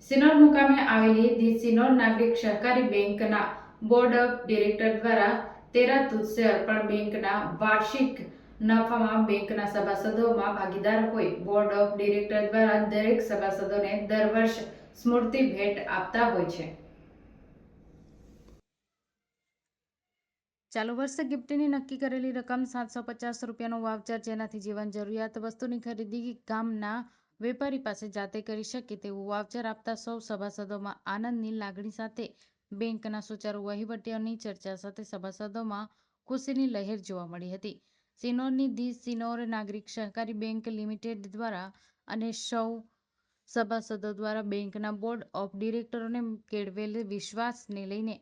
સિનોર મુકામે આવેલી ધી સિનોર નાગરિક સહકારી બેંકના બોર્ડ ઓફ ડિરેક્ટર દ્વારા 13 તુલસે અર્પણ બેંકના વાર્ષિક નફામાં બેંકના સભાસદોમાં ભાગીદાર હોય બોર્ડ ઓફ ડિરેક્ટર દ્વારા દરેક સભાસદોને દર વર્ષ સ્મૃતિ ભેટ આપતા હોય છે। ચાલુ વર્ષે ગિફ્ટની નક્કી કરેલી રકમ 750 રૂપિયાનું વાઉચર, જેનાથી જીવન જરૂરિયાત વસ્તુની ખરીદી ગામના વેપારી પાસે જાતે કરી શકે તેવું વાઉચર આપતા સૌ સભાસદોમાં આનંદની લાગણી સાથે બેંકના સુચારુ વહીવટની ચર્ચા સાથે સભાસદોમાં ખુશીની લહેર જોવા મળી હતી। સિનોરની ધી સિનોર નાગરિક સહકારી બેંક લિમિટેડ દ્વારા અને સૌ સભાસદો દ્વારા બેંકના બોર્ડ ઓફ ડિરેક્ટરોને કેળવેલ વિશ્વાસને લઈને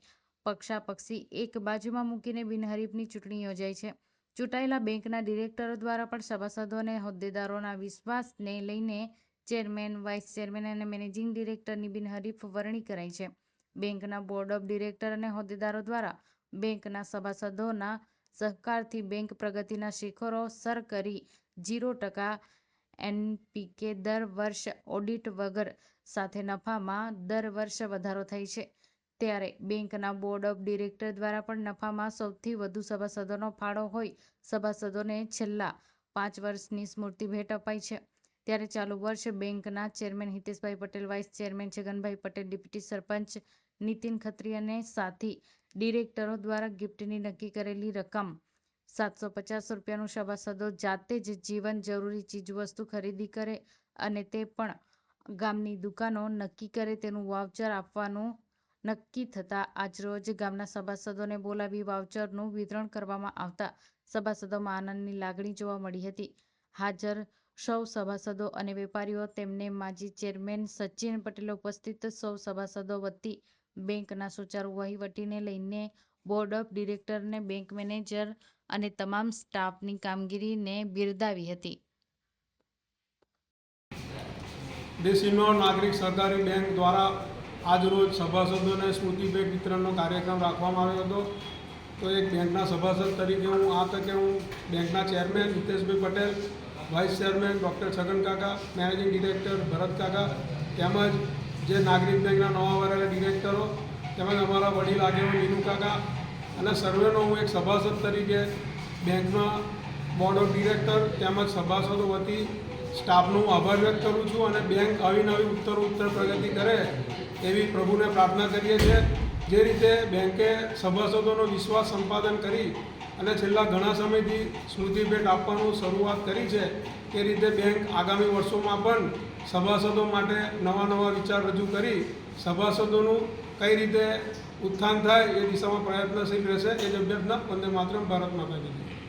પક્ષાપક્ષી એક બાજુમાં મૂકીને બિનહરીફની ચૂંટણી યોજાઈ છે। ચૂંટાયેલા બેંકના ડિરેક્ટરો દ્વારા પણ સભાસદો અને હોદ્દેદારોના વિશ્વાસને લઈને ચેરમેન, વાઇસ ચેરમેન અને મેનેજિંગ ડિરેક્ટરની બિનહરીફ વરણી કરાઈ છે। બેંકના બોર્ડ ઓફ ડિરેક્ટર અને હોદ્દેદારો દ્વારા બેંકના સભાસદોના સહકારથી બેંક પ્રગતિના શિખરો સર કરી 0% એનપીકે દર વર્ષ ઓડિટ વગર સાથે નફામાં દર વર્ષ વધારો થાય છે। ત્યારે બેંકના બોર્ડ ઓફ ડિરેક્ટર દ્વારા પણ નફામાં સૌથી વધુ સભાસદોનો ફાળો હોય સભાસદોને છેલ્લા 5 વર્ષની સ્મૃતિ ભેટ અપાઈ છે। ત્યારે ચાલુ વર્ષે બેંકના chairman Hiteshbhai Patel, vice chairman Chhaganbhai Patel, deputy sarpanch Nitin Khatri અને સાથી ડિરેક્ટરો દ્વારા ગિફ્ટની નક્કી કરેલી રકમ 750 રૂપિયાનું સભાસદો જાતે જ જીવન જરૂરી ચીજવસ્તુ ખરીદી કરે અને તે પણ ગામની દુકાનો નક્કી કરે તેનું વાઉચર આપવાનું નક્કી થતાં આજરોજ ગામના સભાસદોને બોલાવી વાઉચરનું વિતરણ કરવામાં આવતા સભાસદોમાં આનંદની લાગણી જોવા મળી હતી। હાજર સૌ સભાસદો અને વેપારીઓ તેમને માજી ચેરમેન સચિન પટેલે ઉપસ્થિત સૌ સભાસદો વતી બેંકના સુચારુ વહીવટીને લઈને બોર્ડ ઓફ ડિરેક્ટરને, બેંક મેનેજર અને તમામ સ્ટાફની કામગીરીને બિરદાવી હતી। ધી સિનોર નાગરિક સહકારી બેંક દ્વારા આજરોજ સભાસદોને સ્મૃતિ ભેટ વિતરણનો કાર્યક્રમ રાખવામાં આવ્યો હતો। તો એક બેંકના સભાસદ તરીકે હું આ તકે બેંકના chairman Hiteshbhai Patel, vice chairman doctor Chhagan કાકા, મેનેજિંગ ડિરેક્ટર ભરત કાકા તેમજ જે નાગરિક બેંકના નવા વરેલા ડિરેક્ટરો તેમજ અમારા વડીલ આગેવાન વિનુ કાકા અને સર્વેનો હું એક સભાસદ તરીકે બેંકના બોર્ડ ઓફ ડિરેક્ટર તેમજ સભાસદો વતી સ્ટાફનો આભાર વ્યક્ત કરું છું અને બેંક આવી નવી ઉત્તર પ્રગતિ કરે એવી પ્રભુને પ્રાર્થના કરીએ છીએ। જે રીતે બેંકે સભાસદોનો વિશ્વાસ સંપાદન કરી અને છેલ્લા ઘણા સમયથી સ્મૃતિ ભેટ આપવાનું શરૂઆત કરી છે તે રીતે બેંક આગામી વર્ષોમાં પણ સભાસદો માટે નવા વિચાર રજૂ કરી સભાસદોનું કઈ રીતે ઉત્થાન થાય એ દિશામાં પ્રયત્નશીલ રહેશે। એ જ અભ્યર્થના વંદે માતરમ, ભારત માતા કી જય।